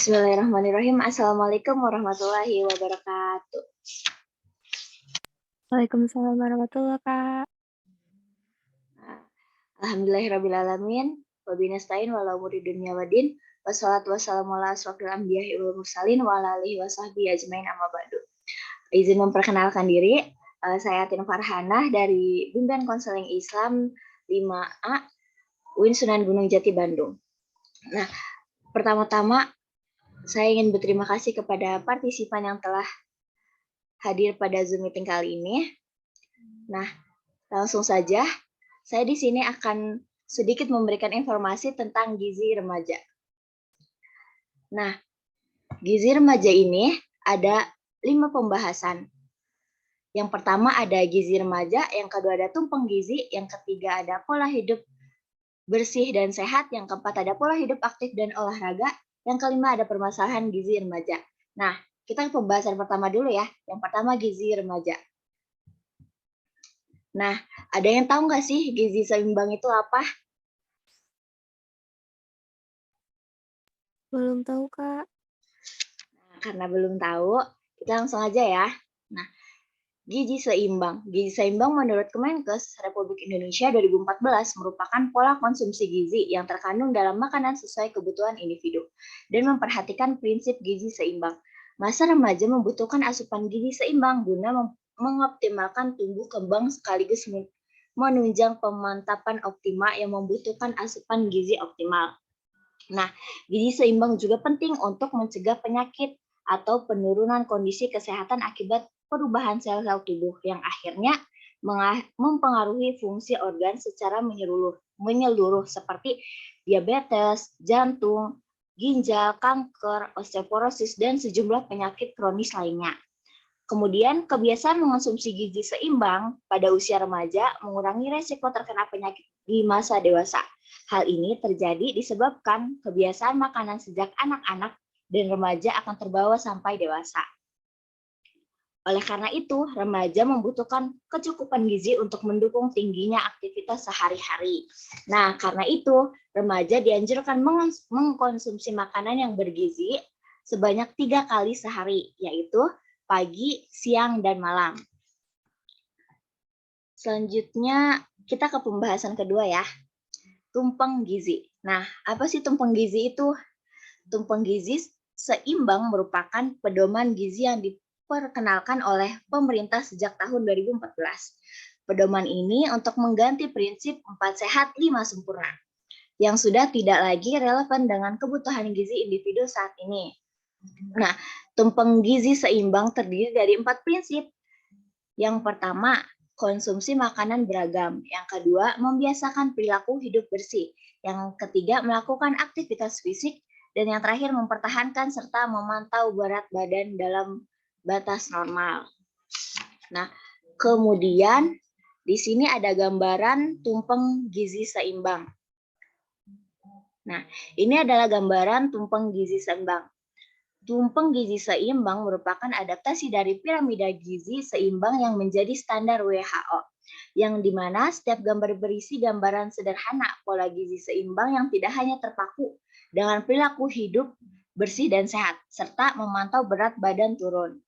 Bismillahirrahmanirrahim. Assalamualaikum warahmatullahi wabarakatuh. Waalaikumsalam warahmatullah, Kak. Alhamdulillahirrabbilalamin. Wabillahi nasta'in wala umuri dunya waddin. Wassalatu wassalamu ala asrofil anbiya'i wal mursalin wa ala alihi wa sahbihi ajmain amma ba'du. Izin memperkenalkan diri, saya Atin Farhanah dari Bimbingan Konseling Islam 5A UIN Sunan Gunung Jati Bandung. Nah, pertama-tama saya ingin berterima kasih kepada partisipan yang telah hadir pada Zoom meeting kali ini. Nah, langsung saja, saya di sini akan sedikit memberikan informasi tentang gizi remaja. Nah, gizi remaja ini ada 5 pembahasan. Yang pertama ada gizi remaja, yang kedua ada tumpeng gizi, yang ketiga ada pola hidup bersih dan sehat, yang keempat ada pola hidup aktif dan olahraga, yang kelima ada permasalahan gizi remaja. Nah, kita ke pembahasan pertama dulu ya. Yang pertama gizi remaja. Nah, ada yang tahu nggak sih gizi seimbang itu apa? Belum tahu, Kak. Nah, karena belum tahu, kita langsung aja ya. Nah, gizi seimbang. Gizi seimbang menurut Kemenkes Republik Indonesia 2014 merupakan pola konsumsi gizi yang terkandung dalam makanan sesuai kebutuhan individu dan memperhatikan prinsip gizi seimbang. Masa remaja membutuhkan asupan gizi seimbang guna mengoptimalkan tumbuh kembang sekaligus menunjang pemantapan optimal yang membutuhkan asupan gizi optimal. Nah, gizi seimbang juga penting untuk mencegah penyakit atau penurunan kondisi kesehatan akibat perubahan sel-sel tubuh yang akhirnya mempengaruhi fungsi organ secara menyeluruh seperti diabetes, jantung, ginjal, kanker, osteoporosis, dan sejumlah penyakit kronis lainnya. Kemudian, kebiasaan mengonsumsi gizi seimbang pada usia remaja mengurangi resiko terkena penyakit di masa dewasa. Hal ini terjadi disebabkan kebiasaan makanan sejak anak-anak dan remaja akan terbawa sampai dewasa. Oleh karena itu, remaja membutuhkan kecukupan gizi untuk mendukung tingginya aktivitas sehari-hari. Nah, karena itu, remaja dianjurkan mengkonsumsi makanan yang bergizi sebanyak 3 kali sehari, yaitu pagi, siang, dan malam. Selanjutnya, kita ke pembahasan kedua ya. Tumpeng gizi. Nah, apa sih tumpeng gizi itu? Tumpeng gizi seimbang merupakan pedoman gizi yang diperkenalkan oleh pemerintah sejak tahun 2014. Pedoman ini untuk mengganti prinsip 4 sehat 5 sempurna yang sudah tidak lagi relevan dengan kebutuhan gizi individu saat ini. Nah, tumpeng gizi seimbang terdiri dari 4 prinsip. Yang pertama, konsumsi makanan beragam. Yang kedua, membiasakan perilaku hidup bersih. Yang ketiga, melakukan aktivitas fisik. Dan yang terakhir, mempertahankan serta memantau berat badan dalam batas normal. Nah, kemudian di sini ada gambaran tumpeng gizi seimbang. Nah, ini adalah gambaran tumpeng gizi seimbang. Tumpeng gizi seimbang merupakan adaptasi dari piramida gizi seimbang yang menjadi standar WHO, yang dimana setiap gambar berisi gambaran sederhana pola gizi seimbang yang tidak hanya terpaku dengan perilaku hidup bersih dan sehat, serta memantau berat badan turun.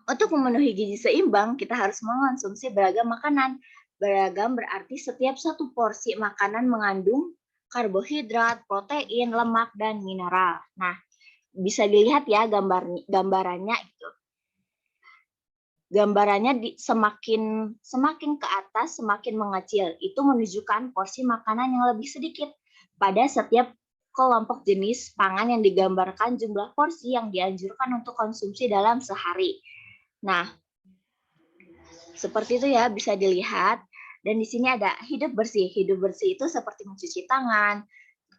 Untuk memenuhi gizi seimbang, kita harus mengonsumsi beragam makanan. Beragam berarti setiap satu porsi makanan mengandung karbohidrat, protein, lemak, dan mineral. Nah, bisa dilihat ya gambarannya itu. Gambarannya semakin ke atas semakin mengecil. Itu menunjukkan porsi makanan yang lebih sedikit. Pada setiap kelompok jenis pangan yang digambarkan jumlah porsi yang dianjurkan untuk konsumsi dalam sehari. Nah, seperti itu ya bisa dilihat. Dan di sini ada hidup bersih. Hidup bersih itu seperti mencuci tangan,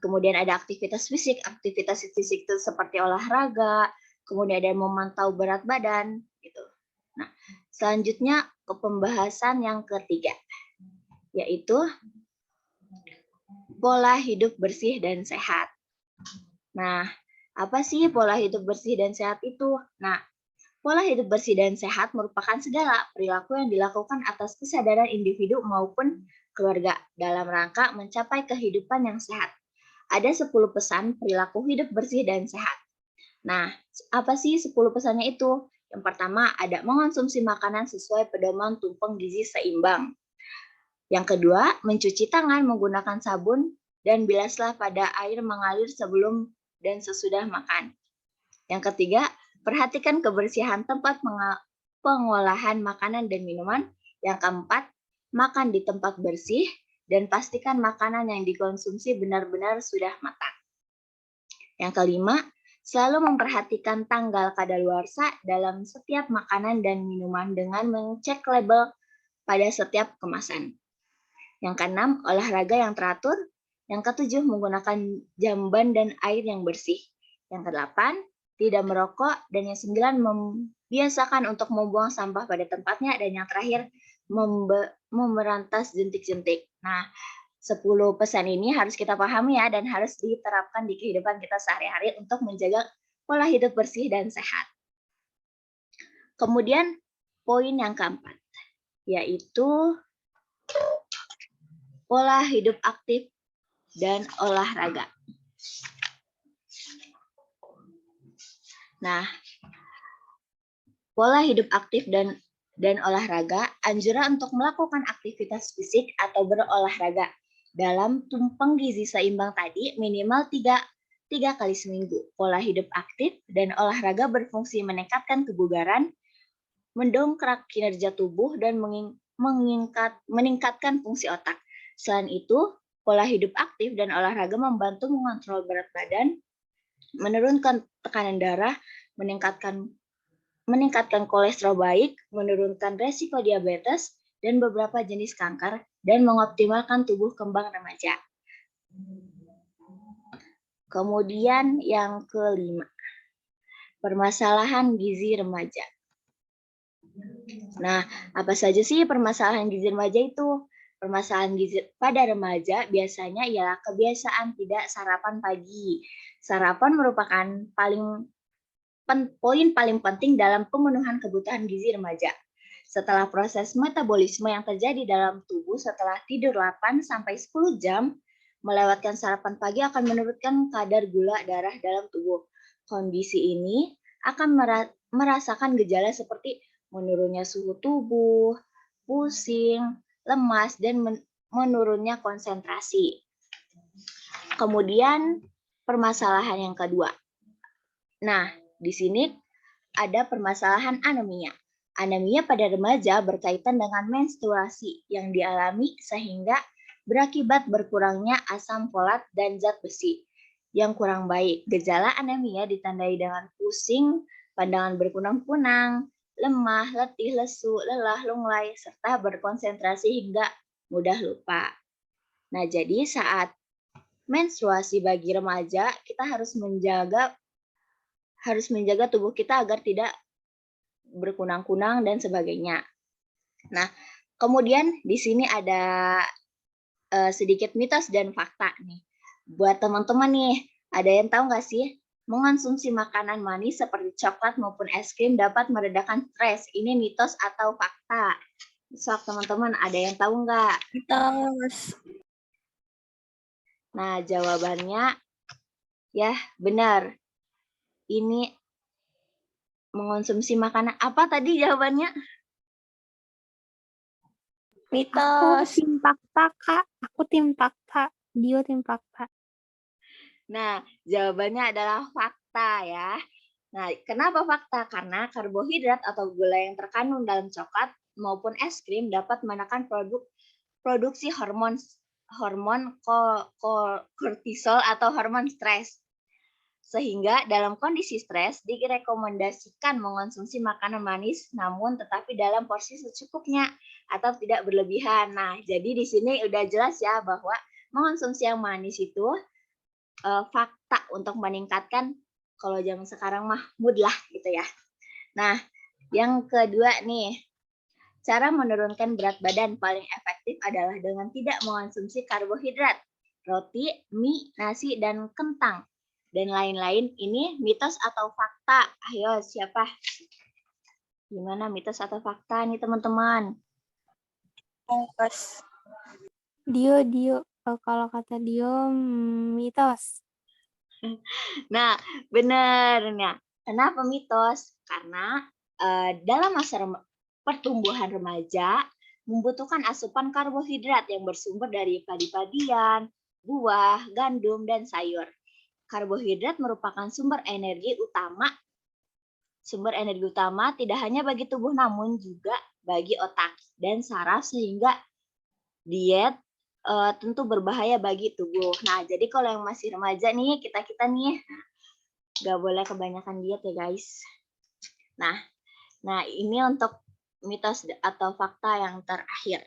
kemudian ada aktivitas fisik itu seperti olahraga, kemudian ada memantau berat badan, gitu. Nah, selanjutnya ke pembahasan yang ketiga, yaitu pola hidup bersih dan sehat. Nah, apa sih pola hidup bersih dan sehat itu? Nah, pola hidup bersih dan sehat merupakan segala perilaku yang dilakukan atas kesadaran individu maupun keluarga dalam rangka mencapai kehidupan yang sehat. Ada 10 pesan perilaku hidup bersih dan sehat. Nah, apa sih 10 pesannya itu? Yang pertama ada mengonsumsi makanan sesuai pedoman tumpeng gizi seimbang. Yang kedua, mencuci tangan menggunakan sabun dan bilaslah pada air mengalir sebelum dan sesudah makan. Yang ketiga, perhatikan kebersihan tempat pengolahan makanan dan minuman. Yang keempat, makan di tempat bersih dan pastikan makanan yang dikonsumsi benar-benar sudah matang. Yang kelima, selalu memperhatikan tanggal kadaluarsa dalam setiap makanan dan minuman dengan mengecek label pada setiap kemasan. Yang keenam, olahraga yang teratur. Yang ketujuh, menggunakan jamban dan air yang bersih. Yang kedelapan, tidak merokok. Dan yang sembilan, membiasakan untuk membuang sampah pada tempatnya. Dan yang terakhir, memerantas jentik-jentik. Nah, 10 pesan ini harus kita pahami ya, dan harus diterapkan di kehidupan kita sehari-hari untuk menjaga pola hidup bersih dan sehat. Kemudian, poin yang keempat, yaitu pola hidup aktif dan olahraga. Nah, pola hidup aktif dan olahraga, anjuran untuk melakukan aktivitas fisik atau berolahraga dalam tumpeng gizi seimbang tadi minimal 3 kali seminggu. Pola hidup aktif dan olahraga berfungsi meningkatkan kebugaran, mendongkrak kinerja tubuh, dan meningkatkan fungsi otak. Selain itu, pola hidup aktif dan olahraga membantu mengontrol berat badan, menurunkan tekanan darah, meningkatkan kolesterol baik, menurunkan resiko diabetes, dan beberapa jenis kanker, dan mengoptimalkan tubuh kembang remaja. Kemudian yang kelima, permasalahan gizi remaja. Nah, apa saja sih permasalahan gizi remaja itu? Permasalahan gizi pada remaja biasanya ialah kebiasaan tidak sarapan pagi. Sarapan merupakan poin paling penting dalam pemenuhan kebutuhan gizi remaja. Setelah proses metabolisme yang terjadi dalam tubuh setelah tidur 8-10 jam, melewatkan sarapan pagi akan menurunkan kadar gula darah dalam tubuh. Kondisi ini akan merasakan gejala seperti menurunnya suhu tubuh, pusing, lemas, dan menurunnya konsentrasi. Kemudian permasalahan yang kedua. Nah, di sini ada permasalahan anemia. Anemia pada remaja berkaitan dengan menstruasi yang dialami sehingga berakibat berkurangnya asam folat dan zat besi yang kurang baik. Gejala anemia ditandai dengan pusing, pandangan berkunang-kunang, lemah, letih, lesu, lelah, lunglai, serta berkonsentrasi hingga mudah lupa. Nah, jadi saat menstruasi bagi remaja, kita harus menjaga tubuh kita agar tidak berkunang-kunang dan sebagainya. Nah, kemudian di sini ada sedikit mitos dan fakta nih. Buat teman-teman nih, ada yang tahu nggak sih mengonsumsi makanan manis seperti coklat maupun es krim dapat meredakan stres? Ini mitos atau fakta? Sok teman-teman, ada yang tahu nggak? Mitos. Nah, jawabannya ya benar. Ini mengonsumsi makanan apa tadi jawabannya? Aku Mitos. tim fakta, Kak. Aku tim fakta. Dio tim fakta. Nah, jawabannya adalah fakta ya. Nah, kenapa fakta? Karena karbohidrat atau gula yang terkandung dalam coklat maupun es krim dapat menekan produksi hormon kortisol atau hormon stres. Sehingga dalam kondisi stres direkomendasikan mengonsumsi makanan manis namun tetapi dalam porsi secukupnya atau tidak berlebihan. Nah, jadi di sini udah jelas ya bahwa mengonsumsi yang manis itu fakta untuk meningkatkan, kalau zaman sekarang mah mood lah gitu ya. Nah, yang kedua nih, cara menurunkan berat badan paling efektif adalah dengan tidak mengonsumsi karbohidrat, roti, mie, nasi, dan kentang, dan lain-lain. Ini mitos atau fakta? Ayo, siapa? Gimana mitos atau fakta nih teman-teman? Mitos. Dio. Kalau kata Dio, mitos. Nah, benar. Nah, kenapa mitos? Karena dalam masa pertumbuhan remaja membutuhkan asupan karbohidrat yang bersumber dari padi-padian, buah, gandum, dan sayur. Karbohidrat merupakan sumber energi utama tidak hanya bagi tubuh namun juga bagi otak dan saraf sehingga diet tentu berbahaya bagi tubuh. Nah, jadi kalau yang masih remaja nih, kita nih nggak boleh kebanyakan diet ya guys. Nah, ini untuk mitos atau fakta yang terakhir.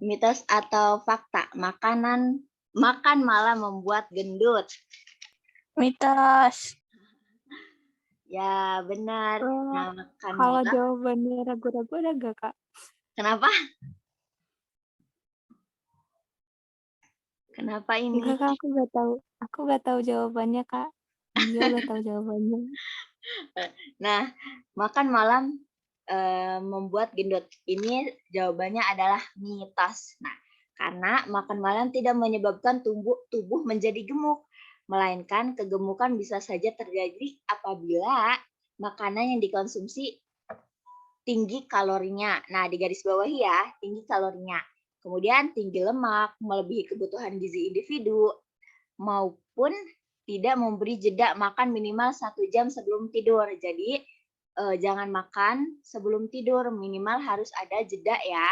Mitos atau fakta, makan malam membuat gendut. Mitos. Ya, benar. Nah, makan Kalau malam. jawabannya ragu-ragu ada gak, Kak? Kenapa? Kenapa ini? Enggak, Kak, aku gak tahu jawabannya, Kak. Dia gak tahu jawabannya. Nah, makan malam membuat gendut. Ini jawabannya adalah mitos. Nah, karena makan malam tidak menyebabkan tubuh menjadi gemuk, melainkan kegemukan bisa saja terjadi apabila makanan yang dikonsumsi tinggi kalorinya. Nah, di garis bawah ya, tinggi kalorinya. Kemudian tinggi lemak, melebihi kebutuhan gizi individu, maupun tidak memberi jeda makan minimal 1 jam sebelum tidur. Jadi, jangan makan sebelum tidur, minimal harus ada jeda ya.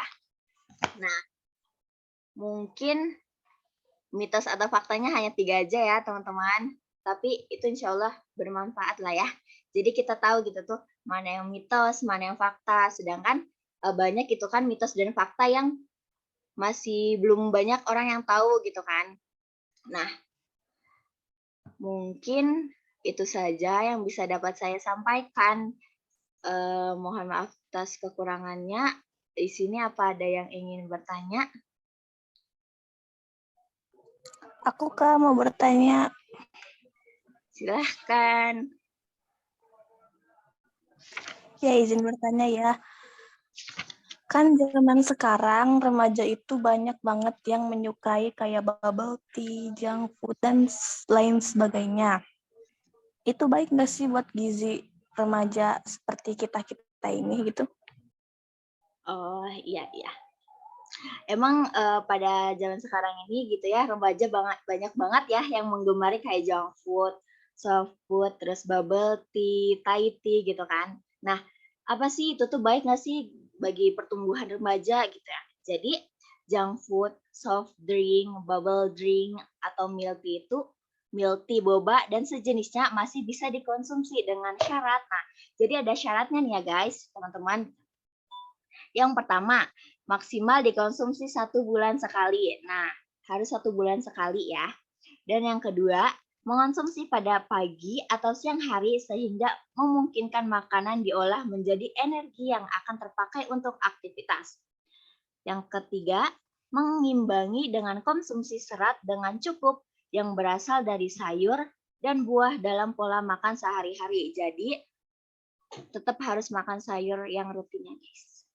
Nah, mungkin mitos atau faktanya hanya 3 aja ya teman-teman. Tapi itu insya Allah bermanfaat lah ya. Jadi kita tahu gitu tuh mana yang mitos, mana yang fakta. Sedangkan banyak itu kan mitos dan fakta yang masih belum banyak orang yang tahu gitu kan. Nah, mungkin itu saja yang bisa dapat saya sampaikan. Mohon maaf atas kekurangannya. Di sini apa ada yang ingin bertanya? Aku, Kak, mau bertanya. Silahkan. Ya, izin bertanya ya. Kan zaman sekarang remaja itu banyak banget yang menyukai kayak bubble tea, junk food, dan lain sebagainya. Itu baik nggak sih buat gizi remaja seperti kita-kita ini gitu? Oh, iya. Emang pada zaman sekarang ini gitu ya, remaja banyak banget ya yang menggemari kayak junk food, soft food, terus bubble tea, Thai tea gitu kan. Nah, apa sih itu tuh baik nggak sih bagi pertumbuhan remaja gitu ya? Jadi junk food, soft drink, bubble drink, atau milk tea, boba, dan sejenisnya masih bisa dikonsumsi dengan syarat. Nah, jadi ada syaratnya nih ya guys, teman-teman. Yang pertama, maksimal dikonsumsi 1 bulan sekali. Nah, harus 1 bulan sekali ya. Dan yang kedua, mengonsumsi pada pagi atau siang hari sehingga memungkinkan makanan diolah menjadi energi yang akan terpakai untuk aktivitas. Yang ketiga, mengimbangi dengan konsumsi serat dengan cukup yang berasal dari sayur dan buah dalam pola makan sehari-hari. Jadi, tetap harus makan sayur yang rutin ya guys.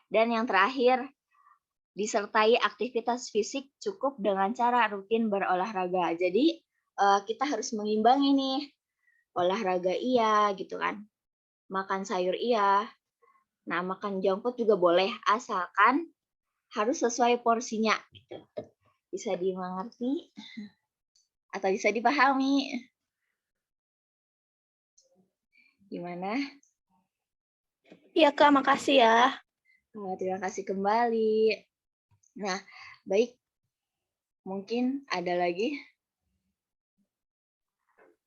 Dan yang terakhir, disertai aktivitas fisik cukup dengan cara rutin berolahraga. Jadi kita harus mengimbangi nih, olahraga iya gitu kan, makan sayur iya. Nah, makan junk food juga boleh, asalkan harus sesuai porsinya gitu. Bisa dimengerti atau bisa dipahami? Gimana? Iya, Kak, makasih ya. Terima kasih kembali. Nah, baik. Mungkin ada lagi?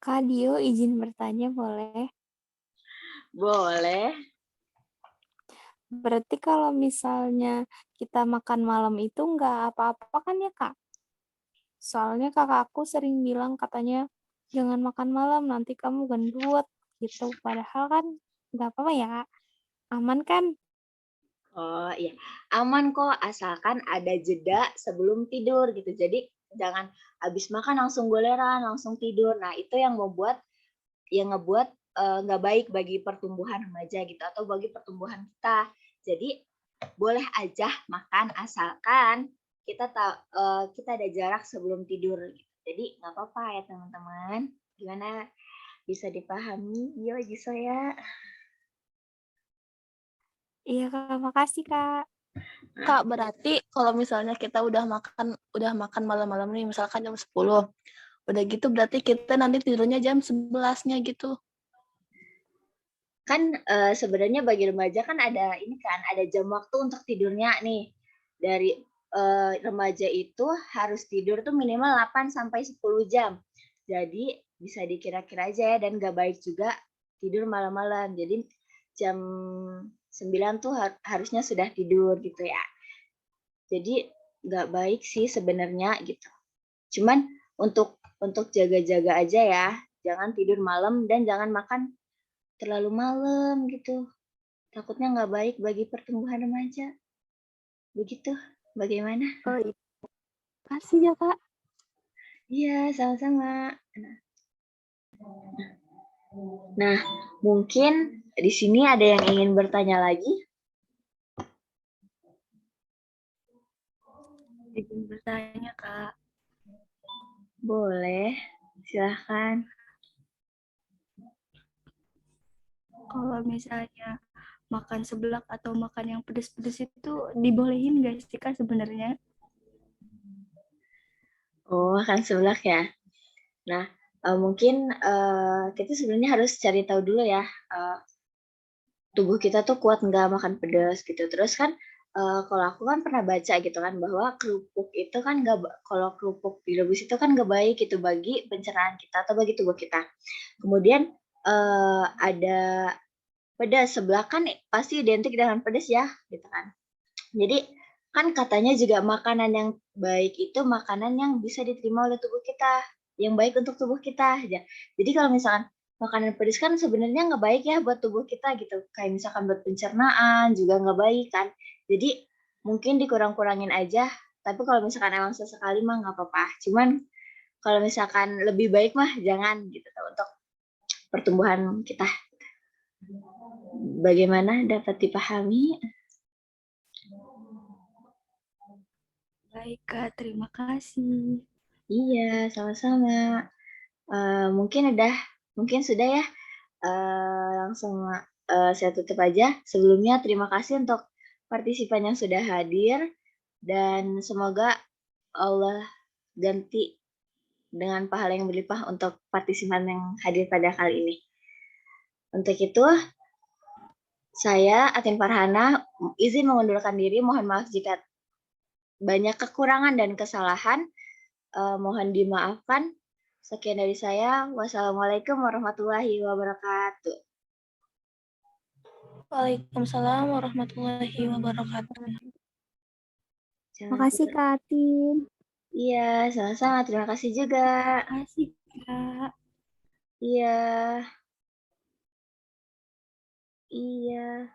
Kak Dio, izin bertanya boleh? Boleh. Berarti kalau misalnya kita makan malam itu nggak apa-apa kan ya, Kak? Soalnya kakakku sering bilang katanya jangan makan malam nanti kamu gendut gitu. Padahal kan nggak apa-apa ya, Kak. Aman kan? Oh iya, aman kok asalkan ada jeda sebelum tidur gitu. Jadi jangan habis makan langsung goleran, langsung tidur. Nah, itu yang ngebuat nggak baik bagi pertumbuhan remaja gitu atau bagi pertumbuhan kita. Jadi boleh aja makan asalkan kita ada jarak sebelum tidur. Jadi nggak apa-apa ya teman-teman. Gimana, bisa dipahami? Iya bisa ya. Iya Kak, makasih Kak. Kak, berarti kalau misalnya kita udah makan malam-malam nih, misalkan jam 10. Udah gitu berarti kita nanti tidurnya jam 11-nya gitu. Kan sebenarnya bagi remaja kan ada ini kan, ada jam waktu untuk tidurnya nih. Dari remaja itu harus tidur tuh minimal 8 sampai 10 jam. Jadi bisa dikira-kira aja ya, dan gak baik juga tidur malam-malam. Jadi jam 9 tuh harusnya sudah tidur gitu ya. Jadi gak baik sih sebenarnya gitu. Cuman untuk jaga-jaga aja ya, jangan tidur malam dan jangan makan terlalu malam gitu. Takutnya nggak baik bagi pertumbuhan remaja. Begitu, bagaimana? Oh iya. Makasih ya Kak. Iya, sama-sama. Nah, mungkin di sini ada yang ingin bertanya lagi? Izin bertanya Kak. Boleh, silahkan. Kalau misalnya makan seblak atau makan yang pedes-pedes itu dibolehin nggak sih Kak sebenarnya? Oh, makan seblak ya. Nah, mungkin kita sebenarnya harus cari tahu dulu ya, tubuh kita tuh kuat nggak makan pedas gitu. Terus kan kalau aku kan pernah baca gitu kan bahwa kerupuk itu kan nggak, kalau kerupuk direbus itu kan nggak baik gitu bagi pencernaan kita atau bagi tubuh kita. Kemudian ada pedas, seblak kan pasti identik dengan pedas ya, gitu kan. Jadi kan katanya juga makanan yang baik itu makanan yang bisa diterima oleh tubuh kita, yang baik untuk tubuh kita aja. Jadi kalau misalkan makanan pedas kan sebenarnya nggak baik ya buat tubuh kita gitu. Kayak misalkan buat pencernaan juga nggak baik kan. Jadi mungkin dikurang-kurangin aja. Tapi kalau misalkan emang sesekali mah nggak apa-apa. Cuman kalau misalkan lebih baik mah jangan gitu untuk pertumbuhan kita. Bagaimana, dapat dipahami? Baik Kak, terima kasih. Iya, sama-sama. Mungkin sudah ya. Langsung saya tutup aja. Sebelumnya terima kasih untuk partisipan yang sudah hadir dan semoga Allah ganti dengan pahala yang berlimpah untuk partisipan yang hadir pada kali ini. Untuk itu, saya Atin Farhana izin mengundurkan diri. Mohon maaf jika banyak kekurangan dan kesalahan. Mohon dimaafkan. Sekian dari saya. Wassalamualaikum warahmatullahi wabarakatuh. Waalaikumsalam warahmatullahi wabarakatuh. Makasih Kak Atin. Iya, sama-sama. Terima kasih juga. Makasih Kak. Iya. Iya.